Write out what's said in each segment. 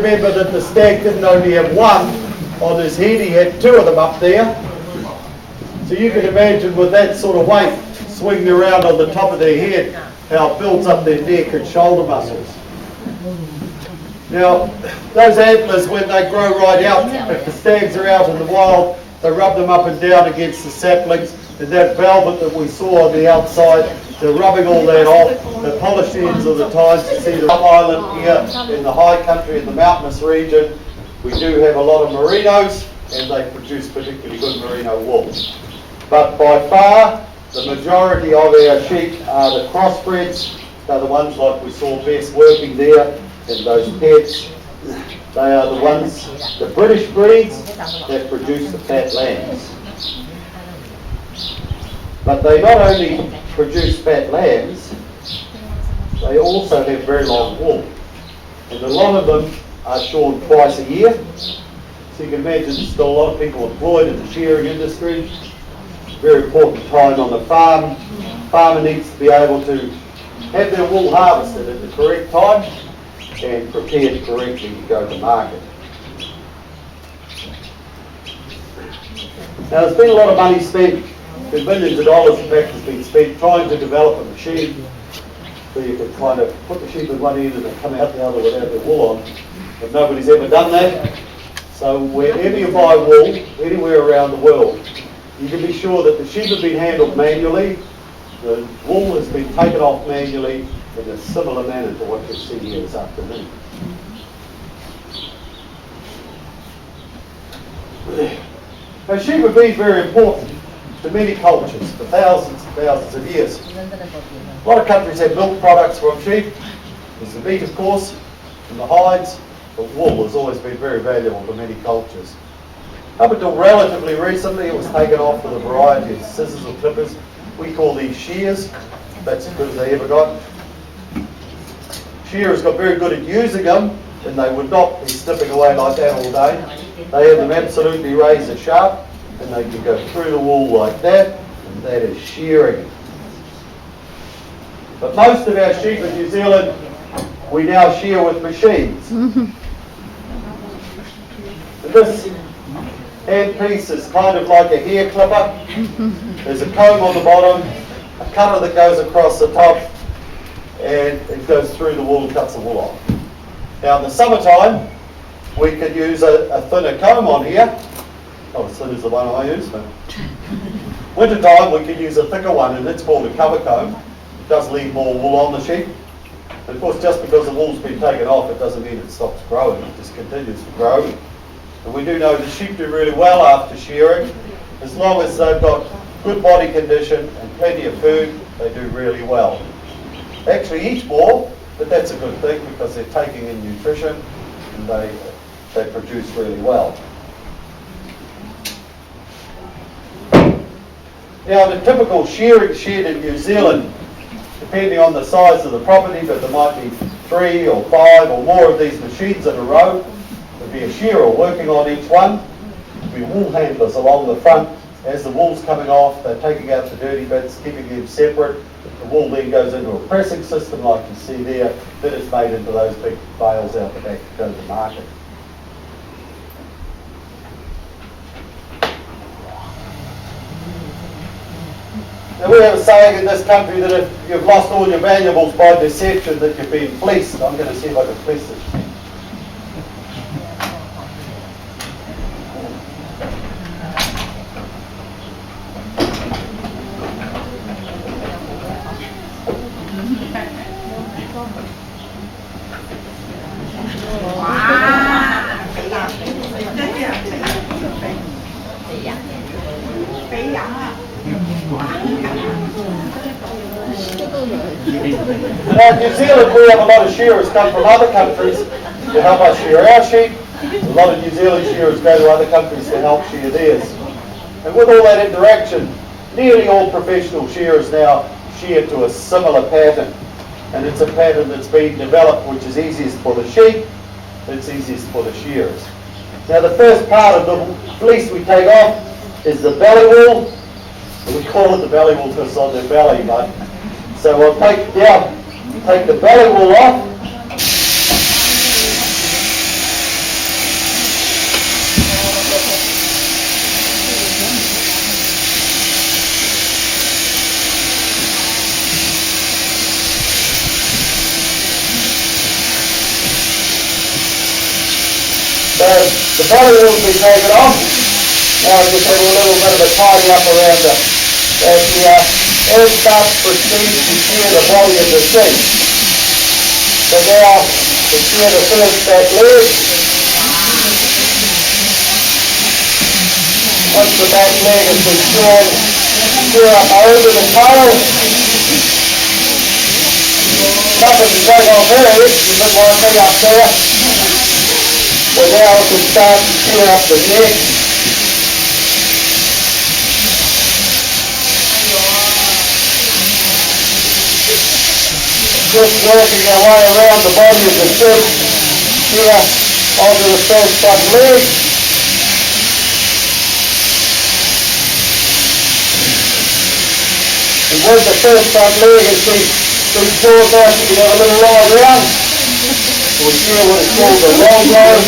Remember that the stag didn't only have one on his head, he had two of them up there. So you can imagine with that sort of weight swinging around on the top of their head, how it builds up their neck and shoulder muscles. Now, those antlers, when they grow right out, if the stags are out in the wild, they rub them up and down against the saplings, and that velvet that we saw on the outside, they're rubbing all that off. They polish the ends of the tines. You see the island here in the high country, in the mountainous region, we do have a lot of merinos, and they produce particularly good merino wool. But by far, the majority of our sheep are the crossbreds. They're the ones like we saw Bess working there, and those pets. They are the ones, the British breeds that produce the fat lambs. But they not only produce fat lambs, they also have very long wool. And a lot of them are shorn twice a year. So you can imagine there's still a lot of people employed in the shearing industry. Very important time on the farm. Farmer needs to be able to have their wool harvested at the correct time and prepared correctly to go to market. Now there's been a lot of money spent, millions of dollars in fact has been spent trying to develop a machine so you can kind of put the sheep in one end and they come out the other without their wool on. But nobody's ever done that. So wherever you buy wool, anywhere around the world, you can be sure that the sheep have been handled manually, the wool has been taken off manually in a similar manner to what you see here this afternoon. Now sheep have been very important to many cultures for thousands and thousands of years. A lot of countries have milk products from sheep. There's the meat, of course, and the hides, but wool has always been very valuable to many cultures. Up until relatively recently, it was taken off with a variety of scissors or clippers. We call these shears. That's as good as they ever got. Shearers got very good at using them, and they would not be snipping away like that all day. They have them absolutely razor sharp, and they can go through the wool like that, and that is shearing. But most of our sheep in New Zealand, we now shear with machines. And this handpiece is kind of like a hair clipper. There's a comb on the bottom, a cutter that goes across the top, and it goes through the wool and cuts the wool off. Now in the summertime, we could use a thinner comb on here. Not as thin as the one I use, but winter time we could use a thicker one, and it's called a cover comb. It does leave more wool on the sheep. And of course, just because the wool's been taken off, it doesn't mean it stops growing. It just continues to grow. And we do know that sheep do really well after shearing. As long as they've got good body condition and plenty of food, they do really well. They actually eat more, but that's a good thing because they're taking in nutrition and they produce really well. Now, the typical shearing shed in New Zealand, depending on the size of the property, but there might be 3 or 5 or more of these machines in a row. There'd be a shearer working on each one. There'd be wool handlers along the front. As the wool's coming off, they're taking out the dirty bits, keeping them separate. The wool then goes into a pressing system like you see there. Then it's made into those big bales out the back to go to the market. Now we have a saying in this country that if you've lost all your valuables by deception, that you've been fleeced. I'm going to see if I can fleece this. Now in New Zealand we have a lot of shearers come from other countries to help us shear our sheep. A lot of New Zealand shearers go to other countries to help shear theirs. And with all that interaction, nearly all professional shearers now shear to a similar pattern. And it's a pattern that's been developed which is easiest for the sheep, it's easiest for the shearers. Now the first part of the fleece we take off is the belly wool. We call it the belly wool because it's on their belly, but so we'll take the belly wool off. The bottom will be taken off. Now just have a little bit of a tidy up around the back here. And start to proceed to shear the body of the sheep. So now to shear the first back leg. Once the back leg has been sheared, shear up over the tail. Nothing to take off here, you look like me up there. So now we can start to shear up the neck. Just working our way around the body of the sheep, here onto the first front leg. And with the first front leg has been pulled out, you can have a little lie around. We'll shear what is called the long row.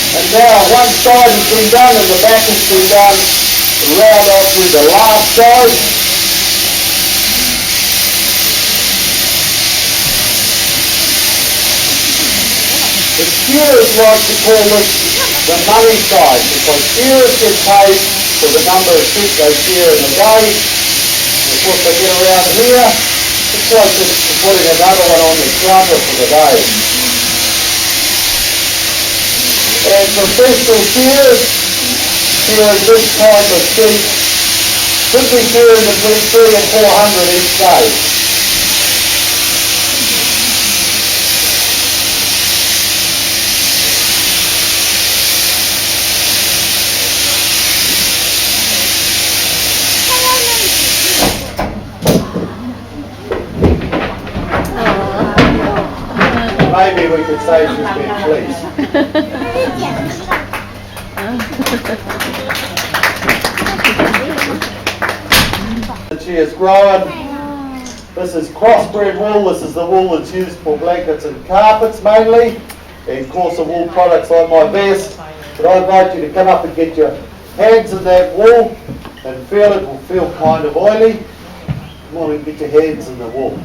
And now one side has been done and the back has been done. Round off with the last side. The shearers like to call this the money side because shearers get paid for the number of sheep they shear in a day. And of course they get around here, it's like just putting another one on the counter for the day. And professional shearers shearing this type of sheep could be shearing between 300 and 400 each day. Maybe we could say she's been pleased. She has grown. This is crossbred wool. This is the wool that's used for blankets and carpets mainly, and coarser wool products like my vest. But I invite you to come up and get your hands in that wool and feel it. Will feel kind of oily. Come on and get your hands in the wool.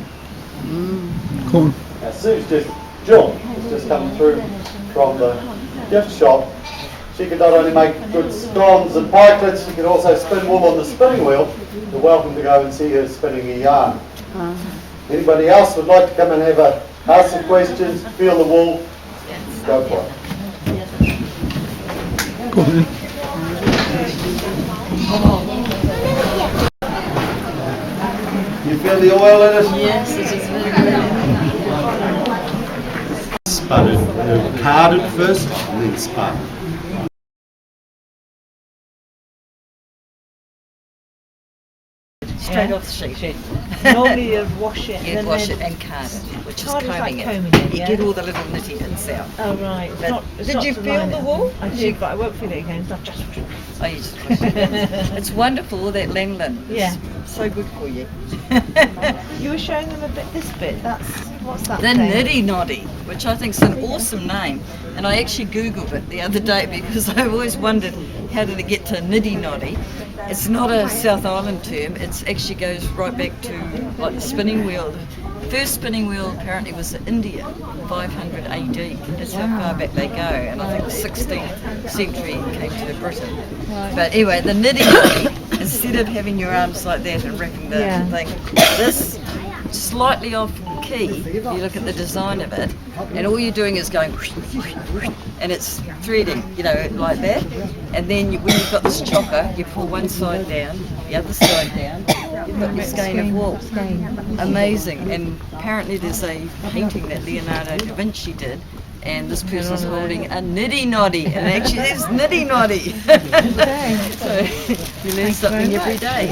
Cool. Now Sue's Jill has just come through from the gift shop. She can not only make good scones and pikelets, she can also spin wool on the spinning wheel. You're welcome to go and see her spinning a yarn. Anybody else would like to come and ask some questions, feel the wool, go for it. Go on. You feel the oil in it? Yes, it is very good. Spun it, carded first and then spun. Straight off the sheet. Normally you'd wash it. You'd wash it and card it, which is Card is combing like it. combing it, You yeah? get all the little nitty bits out. Oh right. It's But not, it's did not you to feel line the it. wool? I did, but I won't feel it again. It's not just. Oh, you just it's wonderful, that lanolin. Yeah. It's so good for you. You were showing them a bit. This bit. What's that? The thing? Nitty Noddy, which I think is an awesome name. And I actually Googled it the other day because I've always wondered how did it get to Nitty Noddy. It's not a South Island term, it actually goes right back to like the spinning wheel. The first spinning wheel apparently was in India, 500 AD. That's how far back they go. And I think the 16th century came to Britain. But anyway, the Nitty Noddy, instead of having your arms like that and wrapping the thing, this slightly off key, if you look at the design of it, and all you're doing is going and it's threading, you know, like that, and then when you've got this chocker, you pull one side down, the other side down, you've got your skein of wool. Amazing. And apparently there's a painting that Leonardo da Vinci did, and this person's holding a nitty noddy, and actually there's nitty noddy. So you learn something every day.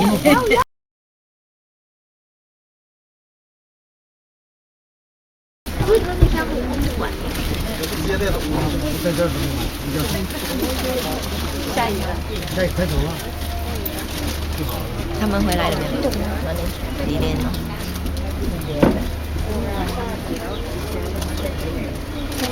Aha,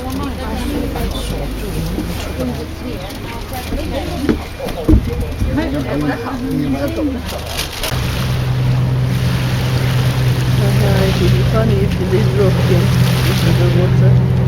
die kann ich nicht so gehen. Das ist der Wurzel.